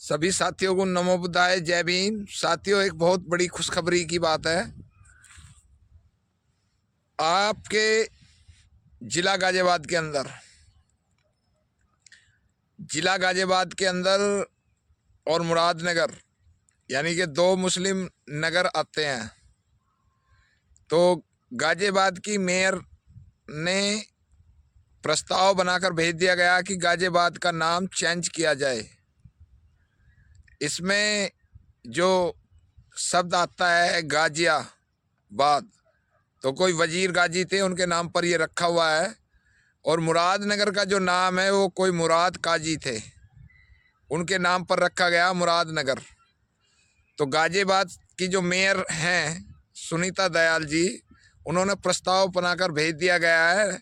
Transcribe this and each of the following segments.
सभी साथियों को नमो बुद्धाय, जय भीम। साथियों, एक बहुत बड़ी खुशखबरी की बात है। आपके जिला गाजियाबाद के अंदर और मुरादनगर, यानी कि दो मुस्लिम नगर आते हैं। तो गाजियाबाद की मेयर ने प्रस्ताव बनाकर भेज दिया गया कि गाजियाबाद का नाम चेंज किया जाए। इसमें जो शब्द आता है गाजियाबाद, तो कोई वजीर गाजी थे, उनके नाम पर ये रखा हुआ है। और मुरादनगर का जो नाम है वो कोई मुराद काजी थे, उनके नाम पर रखा गया मुरादनगर। तो गाजियाबाद की जो मेयर हैं सुनीता दयाल जी, उन्होंने प्रस्ताव बनाकर भेज दिया गया है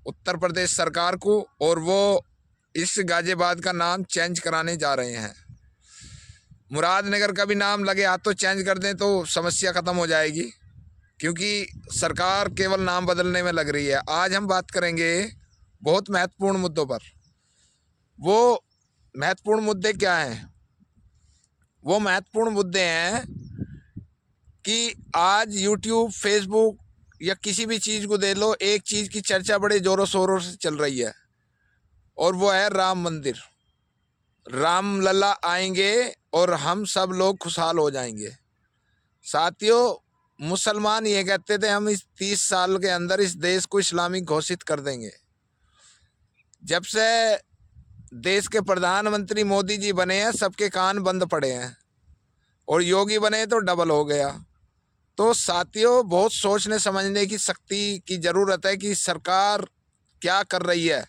उत्तर प्रदेश सरकार को, और वो इस गाजियाबाद का नाम चेंज कराने जा रहे हैं। मुरादनगर का भी नाम लगे हाथ तो चेंज कर दें तो समस्या ख़त्म हो जाएगी, क्योंकि सरकार केवल नाम बदलने में लग रही है। आज हम बात करेंगे बहुत महत्वपूर्ण मुद्दों पर। वो महत्वपूर्ण मुद्दे क्या हैं? वो महत्वपूर्ण मुद्दे हैं कि आज यूट्यूब, फेसबुक या किसी भी चीज़ को दे लो, एक चीज़ की चर्चा बड़े ज़ोरों शोरों से चल रही है, और वो है राम मंदिर। राम लल्ला आएंगे और हम सब लोग खुशहाल हो जाएंगे। साथियों, मुसलमान ये कहते थे हम इस 30 साल के अंदर इस देश को इस्लामिक घोषित कर देंगे। जब से देश के प्रधानमंत्री मोदी जी बने हैं, सबके कान बंद पड़े हैं, और योगी बने तो डबल हो गया। तो साथियों, बहुत सोचने समझने की शक्ति की ज़रूरत है कि सरकार क्या कर रही है,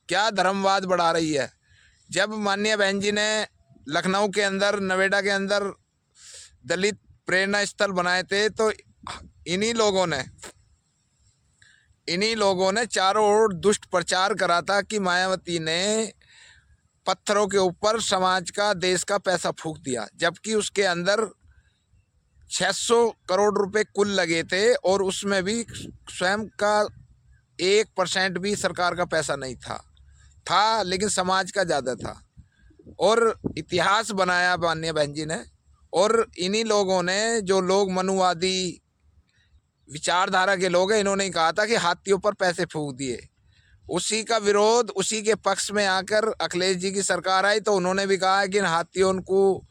क्या धर्मवाद बढ़ा रही है। जब माननीय बहन जी ने लखनऊ के अंदर, नोएडा के अंदर दलित प्रेरणा स्थल बनाए थे, तो इन्हीं लोगों ने चारों ओर दुष्ट प्रचार करा था कि मायावती ने पत्थरों के ऊपर समाज का, देश का पैसा फूंक दिया, जबकि उसके अंदर 600 करोड़ रुपए कुल लगे थे, और उसमें भी स्वयं का 1% भी सरकार का पैसा नहीं था, लेकिन समाज का ज़्यादा था। और इतिहास बनाया माननीय बहन जी ने। और इन्हीं लोगों ने, जो लोग मनुवादी विचारधारा के लोग हैं, इन्होंने कहा था कि हाथियों पर पैसे फूंक दिए। उसी का विरोध, उसी के पक्ष में आकर अखिलेश जी की सरकार आई, तो उन्होंने भी कहा है कि इन हाथियों को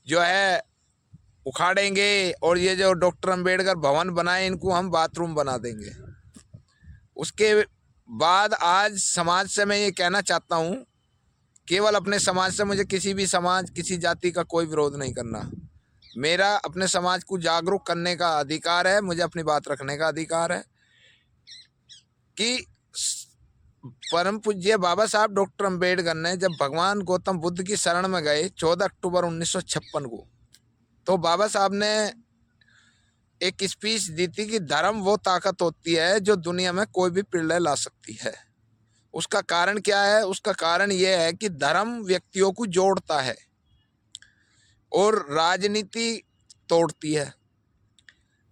जो है उखाड़ेंगे, और ये जो डॉक्टर अंबेडकर भवन बनाए, इनको हम बाथरूम बना देंगे। उसके बाद आज समाज से मैं ये कहना चाहता हूँ, केवल अपने समाज से, मुझे किसी भी समाज, किसी जाति का कोई विरोध नहीं करना। मेरा अपने समाज को जागरूक करने का अधिकार है, मुझे अपनी बात रखने का अधिकार है। कि परम पूज्य बाबा साहब डॉक्टर अंबेडकर ने जब भगवान गौतम बुद्ध की शरण में गए 14 अक्टूबर 1956 को, तो बाबा साहब ने एक स्पीच दी थी कि धर्म वो ताकत होती है जो दुनिया में कोई भी प्रलय ला सकती है। उसका कारण क्या है? उसका कारण यह है कि धर्म व्यक्तियों को जोड़ता है और राजनीति तोड़ती है।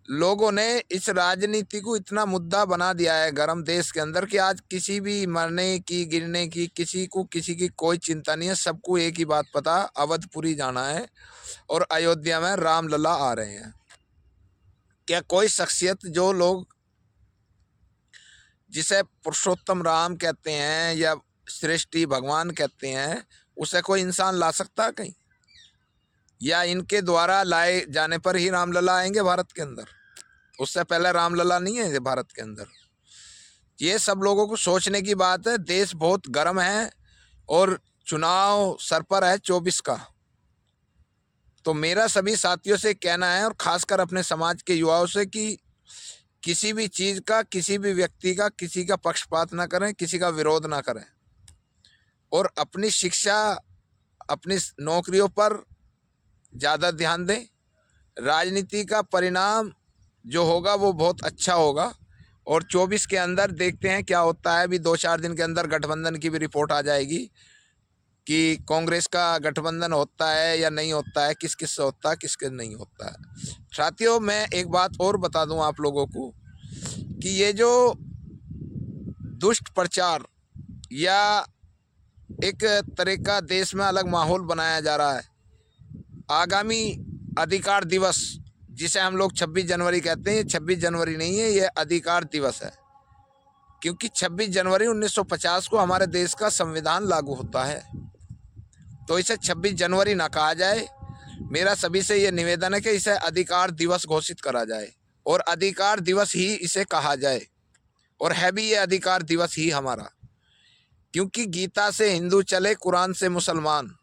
लोगों ने इस राजनीति को इतना मुद्दा बना दिया है गरम देश के अंदर कि आज किसी भी मरने की, गिरने की, किसी को किसी की कोई चिंता नहीं है। सबको एक ही बात पता, अवधपुरी जाना है और अयोध्या में राम लला आ रहे हैं। क्या कोई शख्सियत, जो लोग जिसे पुरुषोत्तम राम कहते हैं या श्रेष्ठी भगवान कहते हैं, उसे कोई इंसान ला सकता कहीं? या इनके द्वारा लाए जाने पर ही रामलला आएंगे भारत के अंदर? उससे पहले रामलला नहीं है भारत के अंदर। ये सब लोगों को सोचने की बात है। देश बहुत गर्म है और चुनाव सर पर है 24 का। तो मेरा सभी साथियों से कहना है, और खासकर अपने समाज के युवाओं से, कि किसी भी चीज़ का, किसी भी व्यक्ति का, किसी का पक्षपात ना करें, किसी का विरोध ना करें, और अपनी शिक्षा, अपनी नौकरियों पर ज़्यादा ध्यान दें। राजनीति का परिणाम जो होगा वो बहुत अच्छा होगा, और 24 के अंदर देखते हैं क्या होता है। अभी 2-4 दिन के अंदर गठबंधन की भी रिपोर्ट आ जाएगी कि कांग्रेस का गठबंधन होता है या नहीं होता है, किस किस से होता है, किसके नहीं होता है। साथियों, मैं एक बात और बता दूं आप लोगों को कि ये जो दुष्ट प्रचार या एक तरह का देश में अलग माहौल बनाया जा रहा है, आगामी अधिकार दिवस, जिसे हम लोग 26 जनवरी कहते हैं, ये 26 जनवरी नहीं है, ये अधिकार दिवस है, क्योंकि 26 जनवरी 1950 को हमारे देश का संविधान लागू होता है। तो इसे 26 जनवरी ना कहा जाए। मेरा सभी से ये निवेदन है कि इसे अधिकार दिवस घोषित करा जाए और अधिकार दिवस ही इसे कहा जाए, और है भी ये अधिकार दिवस ही हमारा, क्योंकि गीता से हिंदू चले कुरान से मुसलमान,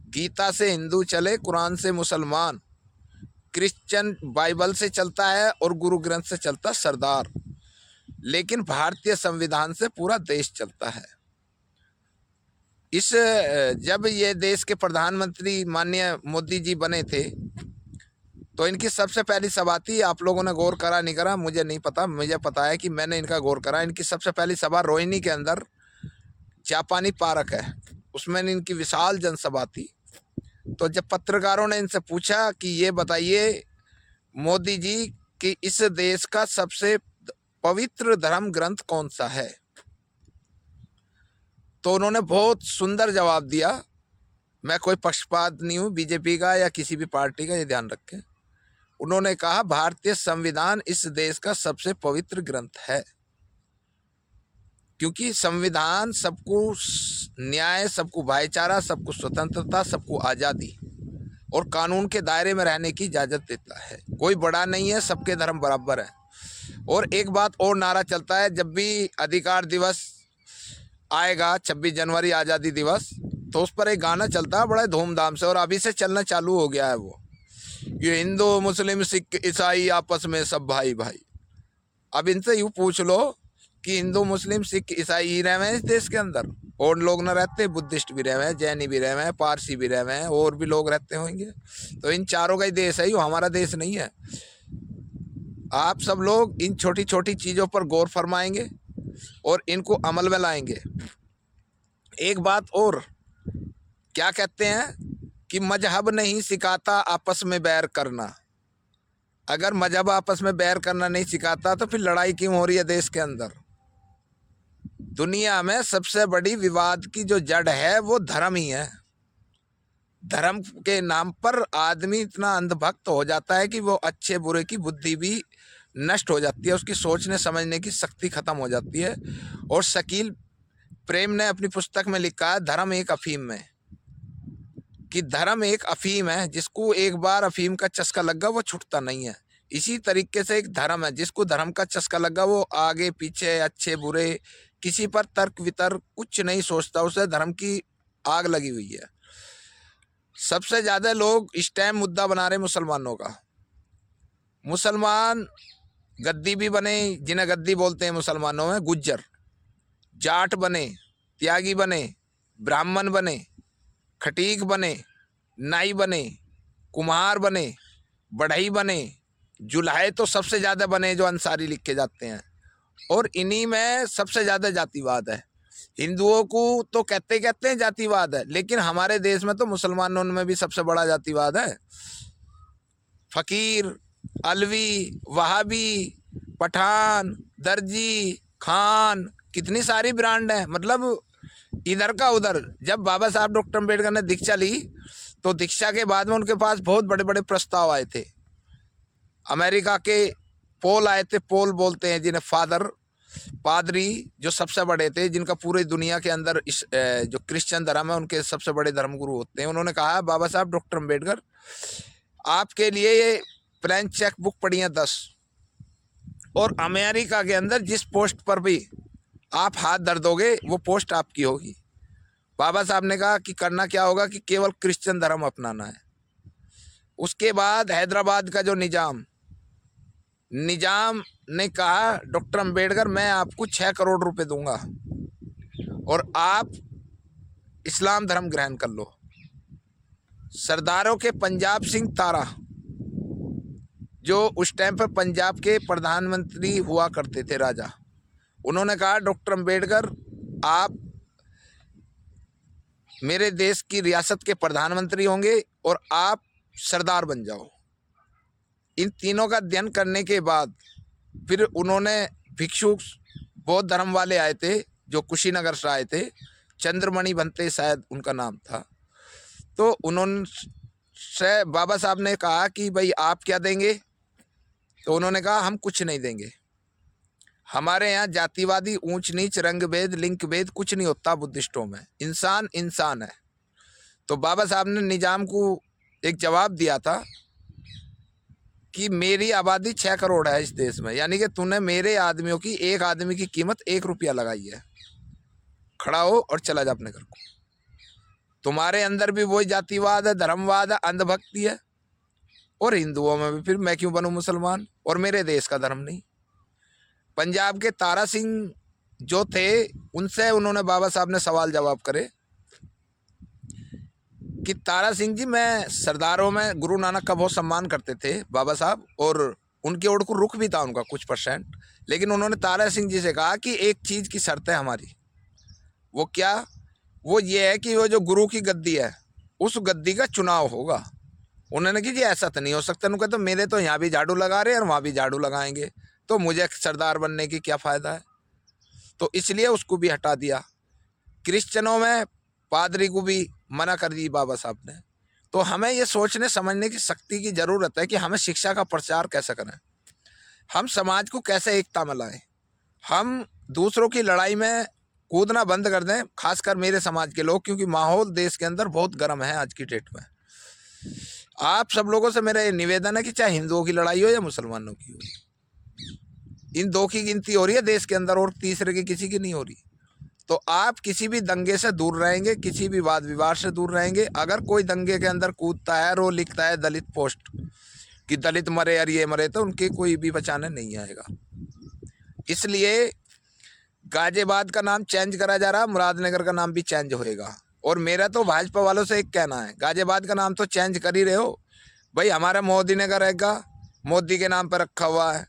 गीता से हिंदू चले कुरान से मुसलमान, क्रिश्चियन बाइबल से चलता है और गुरु ग्रंथ से चलता सरदार, लेकिन भारतीय संविधान से पूरा देश चलता है। जब ये देश के प्रधानमंत्री माननीय मोदी जी बने थे, तो इनकी सबसे पहली सभा थी, आप लोगों ने गौर करा नहीं करा मुझे नहीं पता, मुझे पता है कि मैंने इनका गौर करा। इनकी सबसे पहली सभा रोहिणी के अंदर जापानी पार्क है, उसमें इनकी विशाल जनसभा थी। तो जब पत्रकारों ने इनसे पूछा कि ये बताइए मोदी जी कि इस देश का सबसे पवित्र धर्म ग्रंथ कौन सा है, तो उन्होंने बहुत सुंदर जवाब दिया। मैं कोई पक्षपात नहीं हूँ बीजेपी का या किसी भी पार्टी का, ये ध्यान रखें। उन्होंने कहा भारतीय संविधान इस देश का सबसे पवित्र ग्रंथ है, क्योंकि संविधान सबको न्याय, सबको भाईचारा, सबको स्वतंत्रता, सबको आज़ादी और कानून के दायरे में रहने की इजाज़त देता है। कोई बड़ा नहीं है, सबके धर्म बराबर है। और एक बात और नारा चलता है, जब भी अधिकार दिवस आएगा 26 जनवरी आज़ादी दिवस, तो उस पर एक गाना चलता है बड़े धूमधाम से, और अभी से चलना चालू हो गया है वो, ये हिंदू मुस्लिम सिख ईसाई आपस में सब भाई भाई। अब इनसे यूँ पूछ लो कि हिंदू मुस्लिम सिख ईसाई ही रहे हैं इस देश के अंदर, और लोग न रहते, बुद्धिस्ट भी रहे हैं, जैनी भी रहे हैं, पारसी भी रहे हैं, और भी लोग रहते होंगे। तो इन चारों का ही देश है, ये हमारा देश नहीं है। आप सब लोग इन छोटी छोटी चीज़ों पर गौर फरमाएंगे और इनको अमल में लाएंगे। एक बात और, क्या कहते हैं कि मजहब नहीं सिखाता आपस में बैर करना। अगर मजहब आपस में बैर करना नहीं सिखाता तो फिर लड़ाई क्यों हो रही है देश के अंदर? दुनिया में सबसे बड़ी विवाद की जो जड़ है वो धर्म ही है। धर्म के नाम पर आदमी इतना अंधभक्त हो जाता है कि वो अच्छे बुरे की बुद्धि भी नष्ट हो जाती है, उसकी सोचने समझने की शक्ति खत्म हो जाती है। और शकील प्रेम ने अपनी पुस्तक में लिखा है धर्म एक अफीम में, कि धर्म एक अफीम है, जिसको एक बार अफीम का चस्का लगा वो छूटता नहीं है। इसी तरीके से एक धर्म है, जिसको धर्म का चस्का लगा वो आगे पीछे अच्छे बुरे किसी पर तर्क वितर्क कुछ नहीं सोचता, उसे धर्म की आग लगी हुई है। सबसे ज्यादा लोग इस टाइम मुद्दा बना रहे मुसलमानों का। मुसलमान गद्दी भी बने, जिन्हें गद्दी बोलते हैं मुसलमानों में, गुज्जर जाट बने, त्यागी बने, ब्राह्मण बने, खटीक बने, नाई बने, कुम्हार बने, बढ़ई बने, जुल्हे तो सबसे ज़्यादा बने जो अंसारी लिखे जाते हैं। और इन्हीं में सबसे ज़्यादा जातिवाद है। हिंदुओं को तो कहते हैं जातिवाद है, लेकिन हमारे देश में तो मुसलमानों में भी सबसे बड़ा जातिवाद है। फकीर, अलवी, वहाबी, पठान, दर्जी, खान, कितनी सारी ब्रांड है। मतलब इधर का उधर। जब बाबा साहब डॉक्टर अम्बेडकर ने दीक्षा ली, तो दीक्षा के बाद में उनके पास बहुत बड़े बड़े प्रस्ताव आए थे। अमेरिका के पोल आए थे, पोल बोलते हैं जिन्हें, फादर, पादरी, जो सबसे बड़े थे, जिनका पूरी दुनिया के अंदर इस जो क्रिश्चियन धर्म है उनके सबसे बड़े धर्मगुरु होते हैं। उन्होंने कहा बाबा साहब डॉक्टर अम्बेडकर, आपके लिए ये प्लान चेक बुक पड़ी है 10, और अमेरिका के अंदर जिस पोस्ट पर भी आप हाथ धर दोगे वो पोस्ट आपकी होगी। बाबा साहब ने कहा कि करना क्या होगा कि केवल क्रिश्चियन धर्म अपनाना है। उसके बाद हैदराबाद का जो निजाम ने कहा डॉक्टर अम्बेडकर, मैं आपको 6 करोड़ रुपए दूंगा और आप इस्लाम धर्म ग्रहण कर लो। सरदारों के पंजाब सिंह तारा, जो उस टाइम पर पंजाब के प्रधानमंत्री हुआ करते थे, राजा, उन्होंने कहा डॉक्टर अम्बेडकर, आप मेरे देश की रियासत के प्रधानमंत्री होंगे और आप सरदार बन जाओ। इन तीनों का अध्ययन करने के बाद फिर उन्होंने भिक्षु बौद्ध धर्म वाले आए थे जो कुशीनगर से आए थे, चंद्रमणि बनते शायद उनका नाम था। तो उन्होंने से बाबा साहब ने कहा कि भाई आप क्या देंगे, तो उन्होंने कहा हम कुछ नहीं देंगे, हमारे यहाँ जातिवादी ऊंच नीच रंग भेद लिंग भेद कुछ नहीं होता बुद्धिस्टों में, इंसान इंसान है। तो बाबा साहब ने निजाम को एक जवाब दिया था कि मेरी आबादी 6 करोड़ है इस देश में, यानी कि तूने मेरे आदमियों की, एक आदमी की कीमत 1 रुपया लगाई है, खड़ा हो और चला जा अपने घर को। तुम्हारे अंदर भी वही जातिवाद है, धर्मवाद है, अंधभक्ति है, और हिंदुओं में भी फिर मैं क्यों बनूं मुसलमान, और मेरे देश का धर्म नहीं। पंजाब के तारा सिंह जो थे, उनसे उन्होंने बाबा साहब ने सवाल जवाब करे कि तारा सिंह जी, मैं सरदारों में गुरु नानक का बहुत सम्मान करते थे बाबा साहब, और उनके ओर को रुख भी था उनका कुछ %, लेकिन उन्होंने तारा सिंह जी से कहा कि एक चीज़ की शर्त है हमारी। वो क्या? वो ये है कि वो जो गुरु की गद्दी है उस गद्दी का चुनाव होगा। उन्होंने कि जी ऐसा तो नहीं हो सकता। उन्होंने कहा तो मेरे तो यहाँ भी झाड़ू लगा रहे हैं और वहाँ भी झाड़ू लगाएंगे, तो मुझे सरदार बनने की क्या फ़ायदा है। तो इसलिए उसको भी हटा दिया। क्रिश्चियनों में पादरी को भी मना कर दी बाबा साहब ने। तो हमें ये सोचने समझने की शक्ति की ज़रूरत है कि हमें शिक्षा का प्रचार कैसे करें, हम समाज को कैसे एकता में लाएं, हम दूसरों की लड़ाई में कूदना बंद कर दें, खासकर मेरे समाज के लोग, क्योंकि माहौल देश के अंदर बहुत गर्म है आज की डेट में। आप सब लोगों से मेरा ये निवेदन है कि चाहे हिंदुओं की लड़ाई हो या मुसलमानों की हो, इन 2 की गिनती हो रही है देश के अंदर और तीसरे की किसी की नहीं हो रही। तो आप किसी भी दंगे से दूर रहेंगे, किसी भी वाद विवाद से दूर रहेंगे। अगर कोई दंगे के अंदर कूदता है और वो लिखता है दलित पोस्ट कि दलित मरे और ये मरे, तो उनके कोई भी बचाने नहीं आएगा। इसलिए गाजियाबाद का नाम चेंज करा जा रहा, मुरादनगर का नाम भी चेंज होएगा। और मेरा तो भाजपा वालों से एक कहना है, गाजियाबाद का नाम तो चेंज कर ही रहे हो भाई, हमारा मोदी नगर रहेगा, मोदी के नाम पर रखा हुआ है।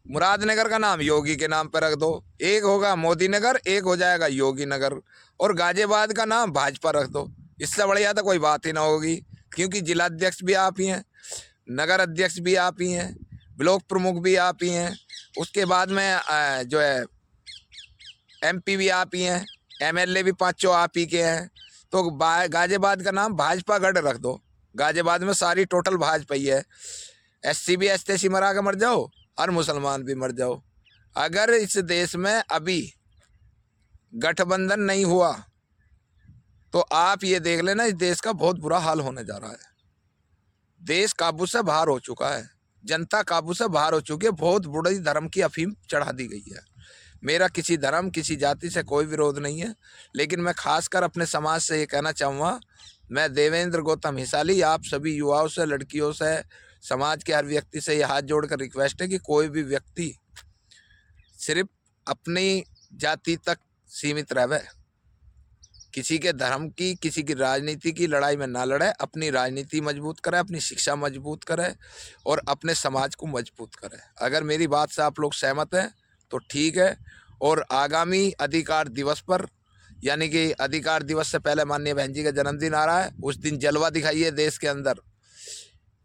मुरादनगर का नाम योगी के नाम पर रख दो, एक होगा मोदी नगर, एक हो जाएगा योगी नगर, और गाजियाबाद का नाम भाजपा रख दो। इससे बढ़िया तो कोई बात ही ना होगी, क्योंकि जिलाध्यक्ष भी आप ही हैं, नगर अध्यक्ष भी आप ही हैं, ब्लॉक प्रमुख भी आप ही हैं, उसके बाद में जो है MP भी आप ही हैं, MLA भी 5 आप ही के हैं। तो गाजियाबाद का नाम भाजपा गढ़ रख दो। गाजियाबाद में सारी टोटल भाजपा ही है। SC भी ST मरा के मर जाओ और मुसलमान भी मर जाओ। अगर इस देश में अभी गठबंधन नहीं हुआ तो आप ये देख लेना, इस देश का बहुत बुरा हाल होने जा रहा है। देश काबू से बाहर हो चुका है, जनता काबू से बाहर हो चुकी है, बहुत बड़ी धर्म की अफीम चढ़ा दी गई है। मेरा किसी धर्म किसी जाति से कोई विरोध नहीं है, लेकिन मैं खासकर अपने समाज से ये कहना चाहूँगा, मैं देवेंद्र गौतम हिसाली आप सभी युवाओं से, लड़कियों से, समाज के हर व्यक्ति से ये हाथ जोड़कर रिक्वेस्ट है कि कोई भी व्यक्ति सिर्फ अपनी जाति तक सीमित रहे, किसी के धर्म की, किसी की राजनीति की लड़ाई में ना लड़े, अपनी राजनीति मजबूत करे, अपनी शिक्षा मजबूत करे और अपने समाज को मजबूत करे। अगर मेरी बात से आप लोग सहमत हैं तो ठीक है। और आगामी अधिकार दिवस पर, यानी कि अधिकार दिवस से पहले माननीय बहन जी का जन्मदिन आ रहा है, उस दिन जलवा दिखाइए देश के अंदर,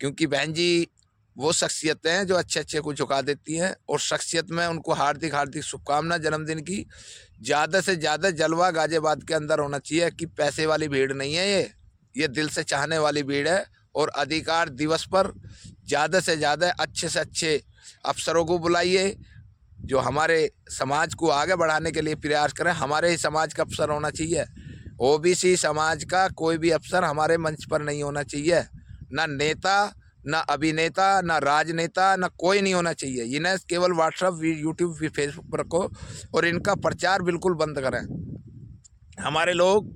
क्योंकि बहन जी वो शख्सियतें हैं जो अच्छे अच्छे को झुका देती हैं, और शख्सियत में उनको हार्दिक हार्दिक शुभकामना जन्मदिन की। ज़्यादा से ज़्यादा जलवा गाजियाबाद के अंदर होना चाहिए, कि पैसे वाली भीड़ नहीं है ये दिल से चाहने वाली भीड़ है। और अधिकार दिवस पर ज़्यादा से ज़्यादा अच्छे से अच्छे अफसरों को बुलाइए जो हमारे समाज को आगे बढ़ाने के लिए प्रयास करें। हमारे ही समाज का अफसर होना चाहिए, OBC समाज का कोई भी अफसर हमारे मंच पर नहीं होना चाहिए, ना नेता, ना अभिनेता, ना राजनेता, ना कोई नहीं होना चाहिए। इन्हें केवल व्हाट्सएप, यूट्यूब, फेसबुक पर रखो और इनका प्रचार बिल्कुल बंद करें। हमारे लोग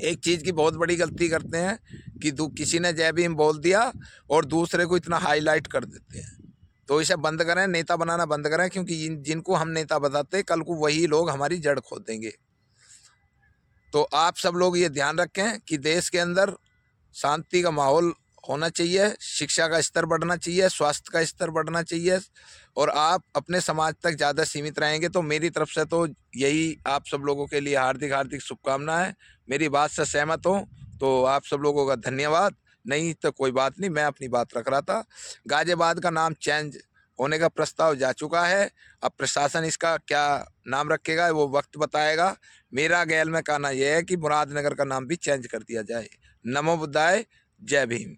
एक चीज़ की बहुत बड़ी गलती करते हैं कि किसी ने जय भीम बोल दिया और दूसरे को इतना हाईलाइट कर देते हैं। तो इसे बंद करें, नेता बनाना बंद करें, क्योंकि जिनको हम नेता बताते हैं कल को वही लोग हमारी जड़ खोद देंगे। तो आप सब लोग ये ध्यान रखें कि देश के अंदर शांति का माहौल होना चाहिए, शिक्षा का स्तर बढ़ना चाहिए, स्वास्थ्य का स्तर बढ़ना चाहिए, और आप अपने समाज तक ज़्यादा सीमित रहेंगे। तो मेरी तरफ से तो यही आप सब लोगों के लिए हार्दिक हार्दिक शुभकामनाएं। मेरी बात से सहमत हो तो आप सब लोगों का धन्यवाद, नहीं तो कोई बात नहीं, मैं अपनी बात रख रहा था। गाजियाबाद का नाम चेंज होने का प्रस्ताव जा चुका है, अब प्रशासन इसका क्या नाम रखेगा वो वक्त बताएगा। मेरा गैल में कहना यह है कि मुरादनगर का नाम भी चेंज कर दिया जाए। नमो बुद्धाय, जय भीम।